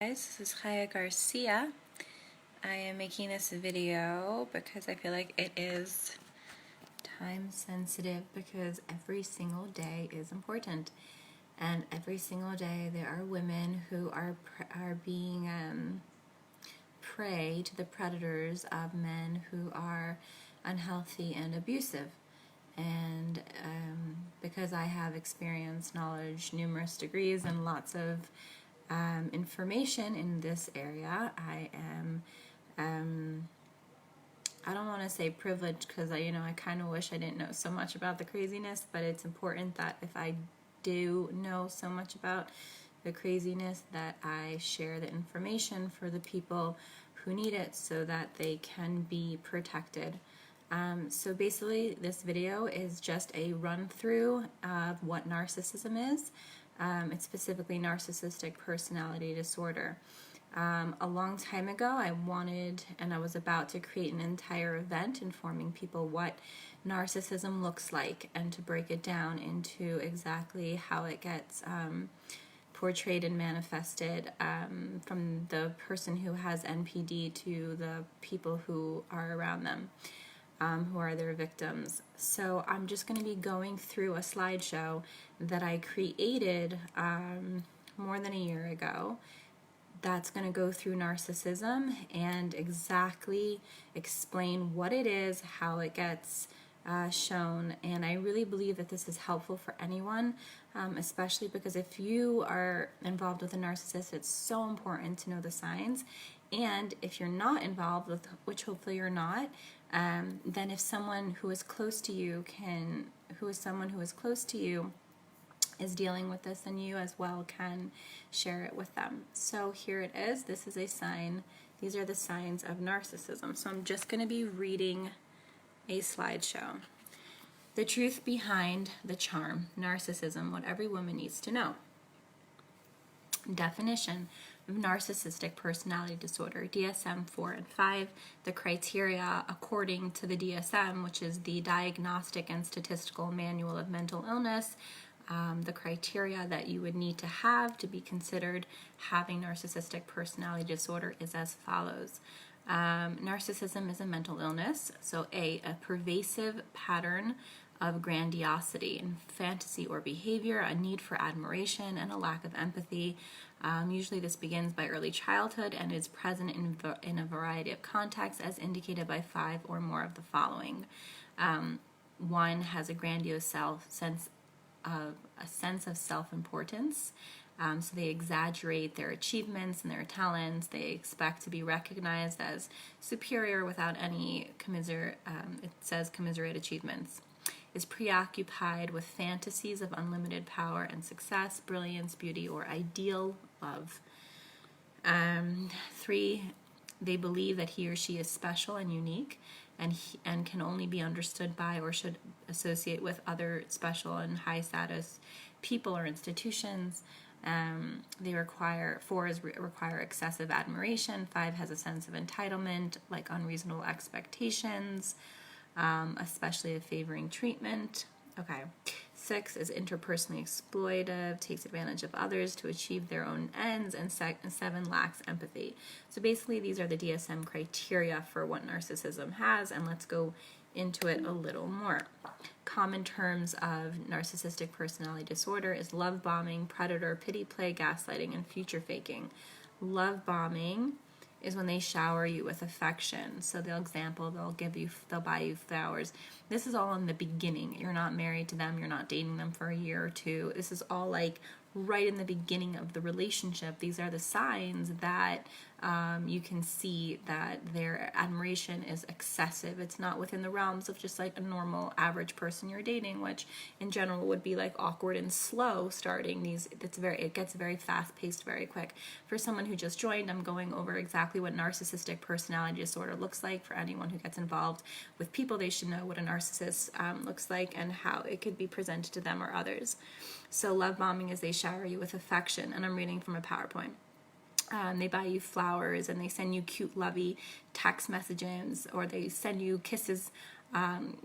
Guys, this is Chaya Garcia. I am making this video because I feel like it is time sensitive because every single day is important, and every single day there are women who are being prey to the predators of men who are unhealthy and abusive. And because I have experience, knowledge, numerous degrees, and lots of information in this area, I am, I don't want to say privileged because I kind of wish I didn't know so much about the craziness, but it's important that if I do know so much about the craziness that I share the information for the people who need it so that they can be protected. So basically this video is just a run through of what narcissism is. It's specifically narcissistic personality disorder. A long time ago I was about to create an entire event informing people what narcissism looks like and to break it down into exactly how it gets portrayed and manifested from the person who has NPD to the people who are around them. Who are their victims. So I'm just going to be going through a slideshow that I created more than a year ago that's going to go through narcissism and exactly explain what it is, how it gets shown, and I really believe that this is helpful for anyone, especially because if you are involved with a narcissist, it's so important to know the signs. And if you're not involved with, which hopefully you're not, then if someone who is close to you is dealing with this, then you as well can share it with them. So here it is. This is a sign. These are the signs of narcissism. So I'm just going to be reading a slideshow. The truth behind the charm. Narcissism, what every woman needs to know. Definition of narcissistic personality disorder, DSM-4 and 5. The criteria according to the DSM, which is the Diagnostic and Statistical Manual of Mental Illness, the criteria that you would need to have to be considered having narcissistic personality disorder is as follows. Narcissism is a mental illness. So a pervasive pattern of grandiosity in fantasy or behavior, a need for admiration, and a lack of empathy. Usually this begins by early childhood and is present in a variety of contexts as indicated by 5 or more of the following. One has a grandiose sense of self-importance. So they exaggerate their achievements and their talents. They expect to be recognized as superior without any commiserate achievements. Is preoccupied with fantasies of unlimited power and success, brilliance, beauty, or ideal love. 3, they believe that he or she is special and unique and can only be understood by or should associate with other special and high status people or institutions. 4 require excessive admiration. 5 has a sense of entitlement, like unreasonable expectations, especially of favoring treatment. Okay. 6 is interpersonally exploitive, takes advantage of others to achieve their own ends, and 7 lacks empathy. So basically these are the DSM criteria for what narcissism has, and let's go into it a little more. Common terms of narcissistic personality disorder is love bombing, predator, pity play, gaslighting, and future faking. Love bombing is when they shower you with affection. So they'll buy you flowers. This is all in the beginning. You're not married to them. You're not dating them for a year or two. This is all like right in the beginning of the relationship. These are the signs that you can see that their admiration is excessive. It's not within the realms of just like a normal average person you're dating, which in general would be like awkward and slow starting. It gets very fast paced very quick. For someone who just joined, I'm going over exactly what narcissistic personality disorder looks like. For anyone who gets involved with people, they should know what a narcissist looks like and how it could be presented to them or others. So love bombing is they shower you with affection, and I'm reading from a PowerPoint. They buy you flowers and they send you cute, lovey text messages, or they send you kisses,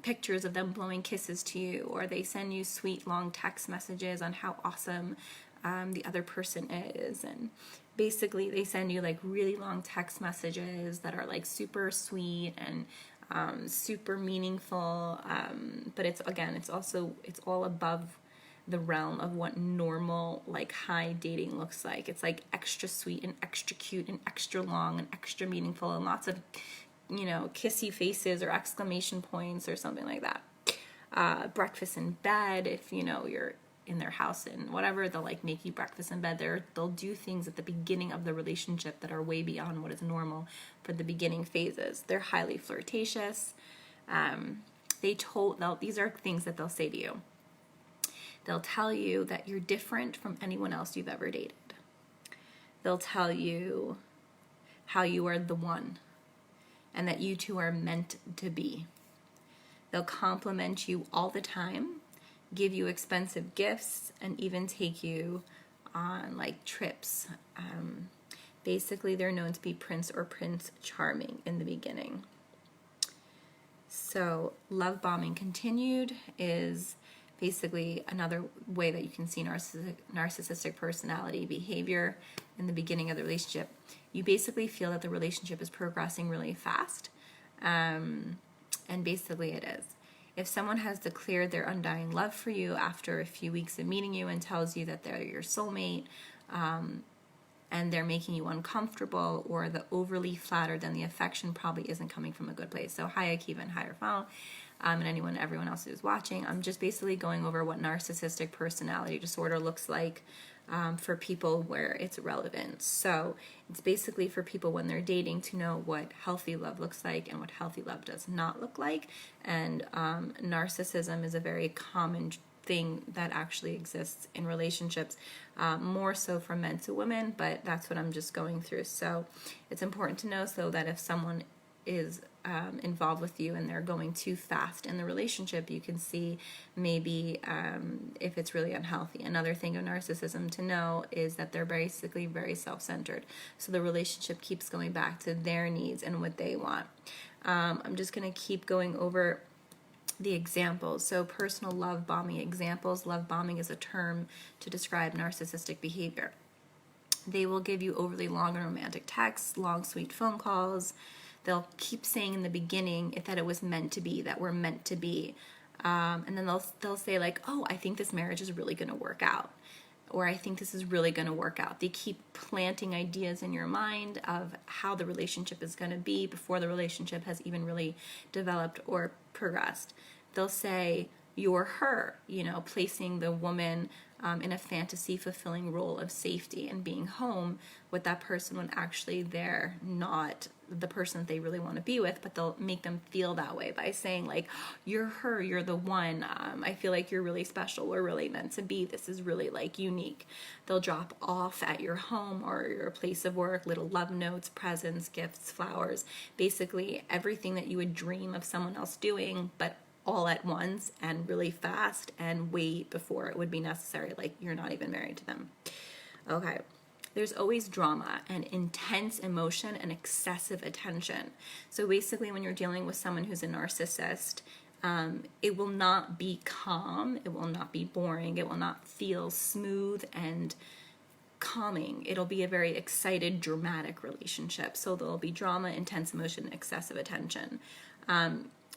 pictures of them blowing kisses to you, or they send you sweet, long text messages on how awesome the other person is. And basically they send you like really long text messages that are like super sweet and super meaningful, but it's all above the realm of what normal like high dating looks like. It's like extra sweet and extra cute and extra long and extra meaningful and lots of, you know, kissy faces or exclamation points or something like that. Breakfast in bed, if you know you're in their house and whatever, they'll like make you breakfast in bed. They'll do things at the beginning of the relationship that are way beyond what is normal for the beginning phases. They're highly flirtatious. These are things that they'll say to you. They'll tell you that you're different from anyone else you've ever dated. They'll tell you how you are the one and that you two are meant to be. They'll compliment you all the time, give you expensive gifts, and even take you on like trips. Basically, they're known to be Prince or Prince Charming in the beginning. So love bombing continued is basically another way that you can see narcissistic personality behavior in the beginning of the relationship. You basically feel that the relationship is progressing really fast, and basically it is. If someone has declared their undying love for you after a few weeks of meeting you and tells you that they're your soulmate, and they're making you uncomfortable, or the overly flattered, then the affection probably isn't coming from a good place. So hi Akiva and hi Rafal, and everyone else who's watching. I'm just basically going over what narcissistic personality disorder looks like for people where it's relevant. So it's basically for people when they're dating to know what healthy love looks like and what healthy love does not look like. And narcissism is a very common thing that actually exists in relationships, more so from men to women, but that's what I'm just going through. So it's important to know so that if someone is involved with you and they're going too fast in the relationship, you can see maybe if it's really unhealthy. Another thing of narcissism to know is that they're basically very self-centered. So the relationship keeps going back to their needs and what they want. I'm just going to keep going over the examples. So personal love bombing examples. Love bombing is a term to describe narcissistic behavior. They will give you overly long and romantic texts, long sweet phone calls. They'll keep saying in the beginning that it was meant to be, that we're meant to be. And then they'll say like, oh, I think this marriage is really going to work out. Or I think this is really going to work out. They keep planting ideas in your mind of how the relationship is going to be before the relationship has even really developed or progressed. They'll say, you're her, placing the woman in a fantasy fulfilling role of safety and being home with that person when actually they're not the person that they really want to be with, but they'll make them feel that way by saying like, you're her, you're the one, I feel like you're really special, we're really meant to be, this is really like unique. They'll drop off at your home or your place of work little love notes, presents, gifts, flowers, basically everything that you would dream of someone else doing, but all at once and really fast and way before it would be necessary, like you're not even married to them. Okay. There's always drama and intense emotion and excessive attention. So basically when you're dealing with someone who's a narcissist, it will not be calm, it will not be boring, it will not feel smooth and calming. It'll be a very excited, dramatic relationship. So there'll be drama, intense emotion, excessive attention.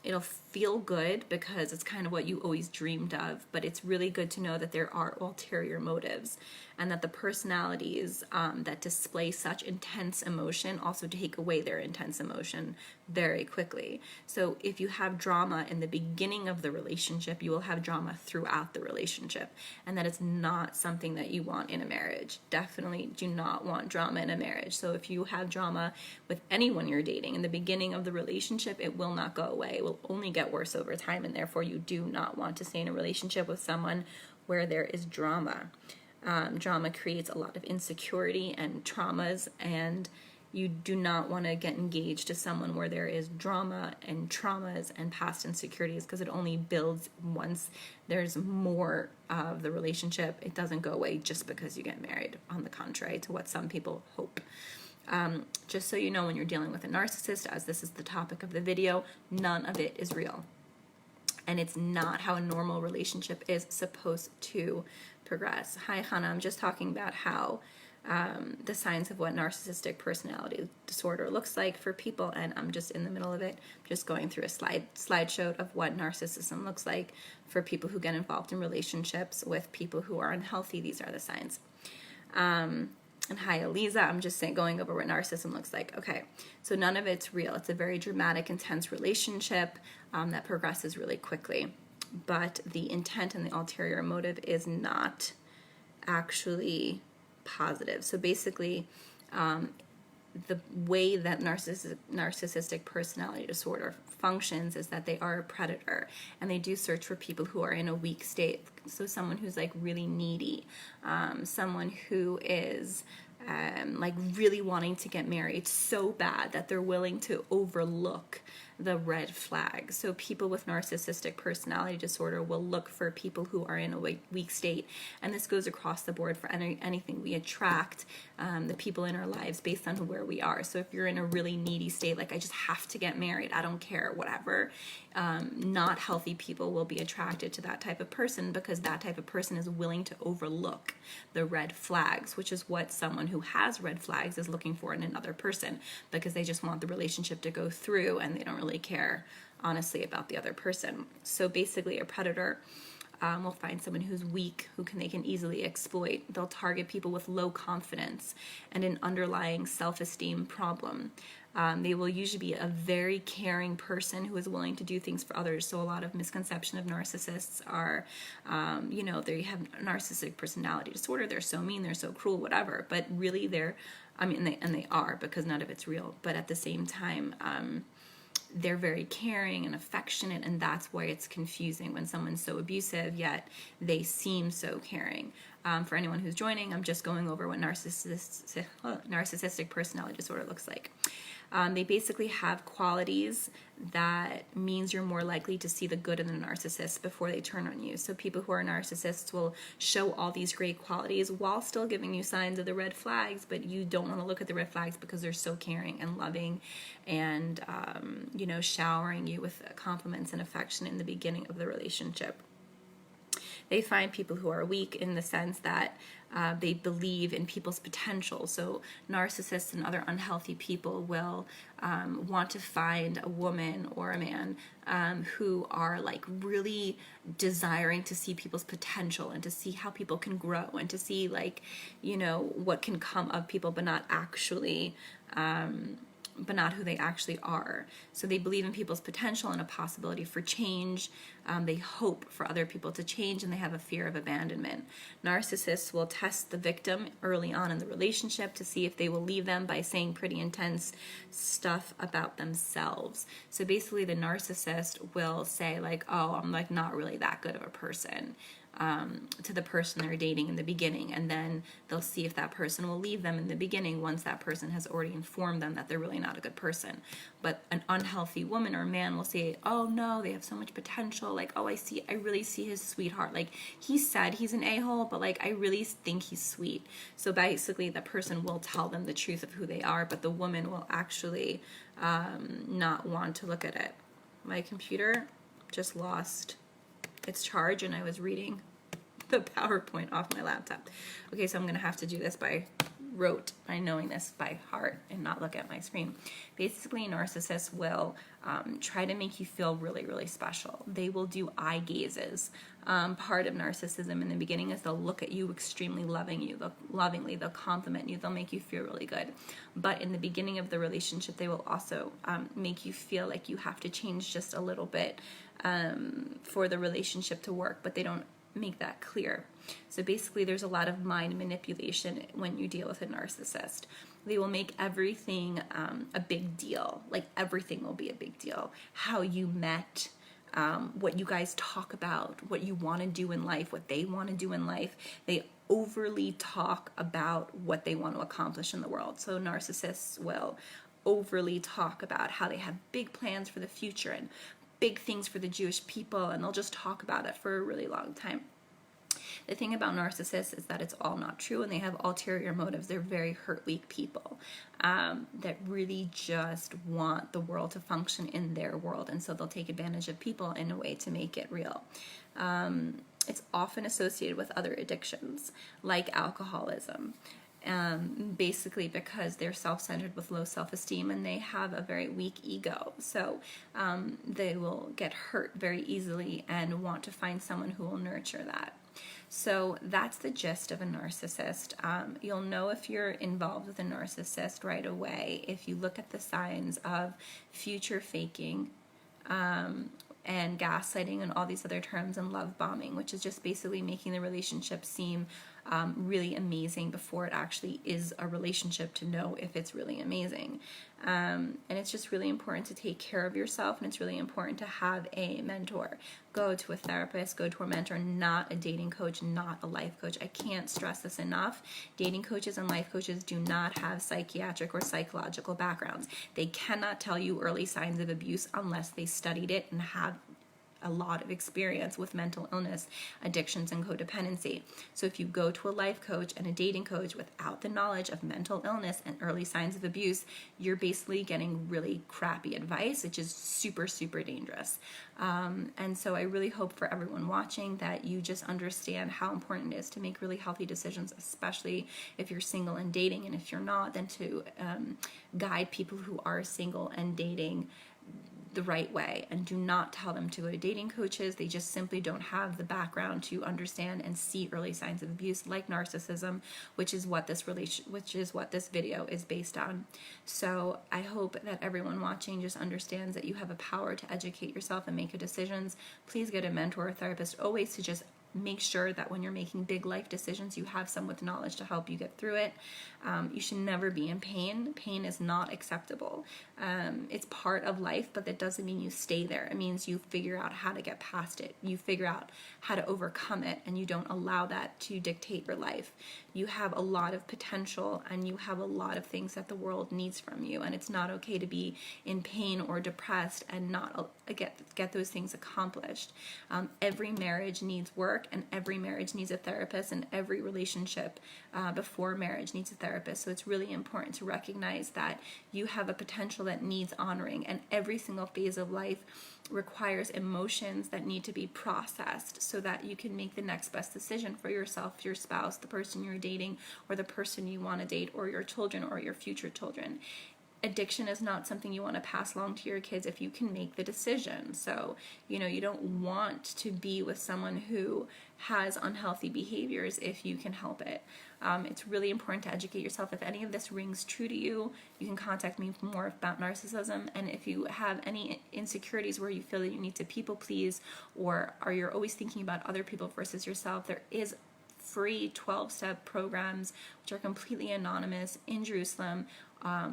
It'll feel good because it's kind of what you always dreamed of, but it's really good to know that there are ulterior motives and that the personalities that display such intense emotion also take away their intense emotion very quickly. So if you have drama in the beginning of the relationship, you will have drama throughout the relationship, and that is not something that you want in a marriage. Definitely do not want drama in a marriage. So if you have drama with anyone you're dating in the beginning of the relationship, it will not go away. It will only get worse over time, and therefore you do not want to stay in a relationship with someone where there is drama. Drama creates a lot of insecurity and traumas, and you do not want to get engaged to someone where there is drama and traumas and past insecurities, because it only builds once there's more of the relationship. It doesn't go away just because you get married, on the contrary to what some people hope. Just so you know, when you're dealing with a narcissist, as this is the topic of the video, none of it is real. and it's not how a normal relationship is supposed to progress. Hi, Hannah. I'm just talking about how the signs of what narcissistic personality disorder looks like for people, and I'm just in the middle of it, just going through a slideshow of what narcissism looks like for people who get involved in relationships with people who are unhealthy. These are the signs. And hi, Eliza. I'm just going over what narcissism looks like. Okay, so none of it's real. It's a very dramatic, intense relationship that progresses really quickly. But the intent and the ulterior motive is not actually positive. So basically, the way that narcissistic personality disorder functions is that they are a predator, and they do search for people who are in a weak state. So someone who's like really needy, someone who is like really wanting to get married so bad that they're willing to overlook the red flag. So people with narcissistic personality disorder will look for people who are in a weak state, and this goes across the board for anything. We attract the people in our lives based on where we are. So if you're in a really needy state, like I just have to get married, I don't care, whatever, not healthy people will be attracted to that type of person, because that type of person is willing to overlook the red flags, which is what someone who has red flags is looking for in another person, because they just want the relationship to go through and they don't really care, honestly, about the other person. So basically, a predator will find someone who's weak, they can easily exploit. They'll target people with low confidence and an underlying self-esteem problem. They will usually be a very caring person who is willing to do things for others. So a lot of misconception of narcissists are, they have narcissistic personality disorder. They're so mean, they're so cruel, whatever. But really, they are, because none of it's real. But at the same time, they're very caring and affectionate, and that's why it's confusing when someone's so abusive, yet they seem so caring. For anyone who's joining, I'm just going over what narcissistic personality disorder looks like. They basically have qualities that means you're more likely to see the good in the narcissist before they turn on you. So people who are narcissists will show all these great qualities while still giving you signs of the red flags, but you don't want to look at the red flags because they're so caring and loving and, showering you with compliments and affection in the beginning of the relationship. They find people who are weak in the sense that they believe in people's potential. So narcissists and other unhealthy people will want to find a woman or a man who are like really desiring to see people's potential and to see how people can grow and to see what can come of people, but not who they actually are. So they believe in people's potential and a possibility for change. They hope for other people to change, and they have a fear of abandonment. Narcissists will test the victim early on in the relationship to see if they will leave them by saying pretty intense stuff about themselves. So basically, the narcissist will say oh, I'm not really that good of a person, to the person they're dating in the beginning, and then they'll see if that person will leave them in the beginning once that person has already informed them that they're really not a good person. But an unhealthy woman or man will say, oh no, they have so much potential, I really see his sweetheart, he said he's an a-hole, but I really think he's sweet. So basically the person will tell them the truth of who they are, but the woman will actually not want to look at it. My computer just lost its charge, and I was reading the PowerPoint off my laptop. Okay, so I'm going to have to do this by rote, by knowing this by heart and not look at my screen. Basically, narcissists will try to make you feel really, really special. They will do eye gazes. Part of narcissism in the beginning is they'll look at you extremely lovingly, they'll compliment you, they'll make you feel really good. But in the beginning of the relationship, they will also make you feel like you have to change just a little bit for the relationship to work, but they don't make that clear. So basically, there's a lot of mind manipulation when you deal with a narcissist. They will make everything a big deal. Everything will be a big deal. How you met, what you guys talk about, what you want to do in life, what they want to do in life. They overly talk about what they want to accomplish in the world. So narcissists will overly talk about how they have big plans for the future and big things for the Jewish people, and they'll just talk about it for a really long time. The thing about narcissists is that it's all not true, and they have ulterior motives. They're very hurt, weak people that really just want the world to function in their world, and so they'll take advantage of people in a way to make it real. It's often associated with other addictions, like alcoholism. Basically because they're self-centered with low self-esteem, and they have a very weak ego. So they will get hurt very easily and want to find someone who will nurture that. So that's the gist of a narcissist. You'll know if you're involved with a narcissist right away if you look at the signs of future faking, and gaslighting and all these other terms, and love bombing, which is just basically making the relationship seem really amazing before it actually is a relationship, to know if it's really amazing. And it's just really important to take care of yourself, and it's really important to have a mentor. Go to a therapist, go to a mentor, not a dating coach, not a life coach. I can't stress this enough. Dating coaches and life coaches do not have psychiatric or psychological backgrounds. They cannot tell you early signs of abuse unless they studied it and have a lot of experience with mental illness, addictions, and codependency. So if you go to a life coach and a dating coach without the knowledge of mental illness and early signs of abuse, you're basically getting really crappy advice, which is super, super dangerous. And so I really hope for everyone watching that you just understand how important it is to make really healthy decisions, especially if you're single and dating, and if you're not, then to guide people who are single and dating the right way, and do not tell them to go to dating coaches. They just simply don't have the background to understand and see early signs of abuse, like narcissism, which is what this video is based on. So I hope that everyone watching just understands that you have a power to educate yourself and make decisions. Please get a mentor or therapist, always, to just make sure that when you're making big life decisions, you have someone with knowledge to help you get through it. You should never be in pain. Pain is not acceptable. It's part of life, but that doesn't mean you stay there. It means you figure out how to get past it. You figure out how to overcome it, and you don't allow that to dictate your life. You have a lot of potential, and you have a lot of things that the world needs from you, and it's not okay to be in pain or depressed and not get those things accomplished. Every marriage needs work, and every marriage needs a therapist, and every relationship before marriage needs a therapist. So it's really important to recognize that you have a potential that needs honoring, and every single phase of life requires emotions that need to be processed so that you can make the next best decision for yourself, your spouse, the person you're dating, or the person you want to date, or your children, or your future children. Addiction is not something you want to pass along to your kids if you can make the decision. So, you don't want to be with someone who has unhealthy behaviors if you can help it. It's really important to educate yourself. If any of this rings true to you, you can contact me for more about narcissism. And if you have any insecurities where you feel that you need to people please, or you're always thinking about other people versus yourself, there is free 12-step programs which are completely anonymous in Jerusalem,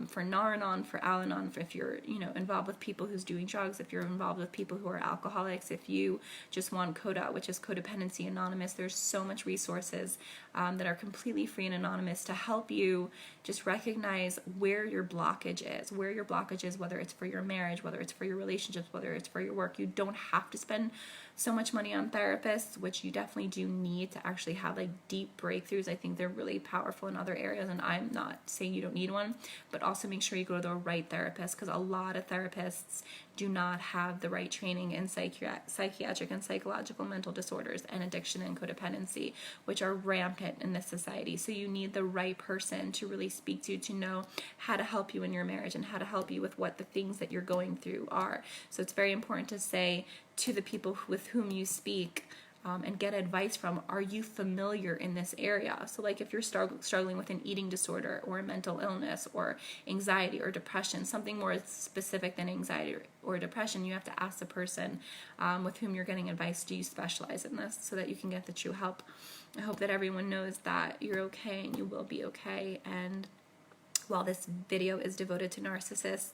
for Nar-Anon, for Al-Anon, for if you're involved with people who's doing drugs, if you're involved with people who are alcoholics, if you just want CODA, which is Codependency Anonymous. There's so much resources that are completely free and anonymous to help you just recognize where your blockage is, whether it's for your marriage, whether it's for your relationships, whether it's for your work. You don't have to spend so much money on therapists, which you definitely do need to actually have deep breakthroughs. I think they're really powerful in other areas, and I'm not saying you don't need one, but also make sure you go to the right therapist, because a lot of therapists do not have the right training in psychiatric and psychological mental disorders and addiction and codependency, which are rampant in this society. So you need the right person to really speak to know how to help you in your marriage and how to help you with what the things that you're going through are. So it's very important to say to the people with whom you speak, and get advice from, are you familiar in this area? So if you're struggling with an eating disorder or a mental illness or anxiety or depression, something more specific than anxiety or depression, you have to ask the person with whom you're getting advice, do you specialize in this, so that you can get the true help. I hope that everyone knows that you're okay and you will be okay. And while this video is devoted to narcissists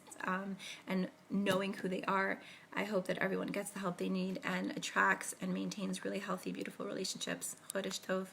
and knowing who they are, I hope that everyone gets the help they need and attracts and maintains really healthy, beautiful relationships. Chodesh Tov.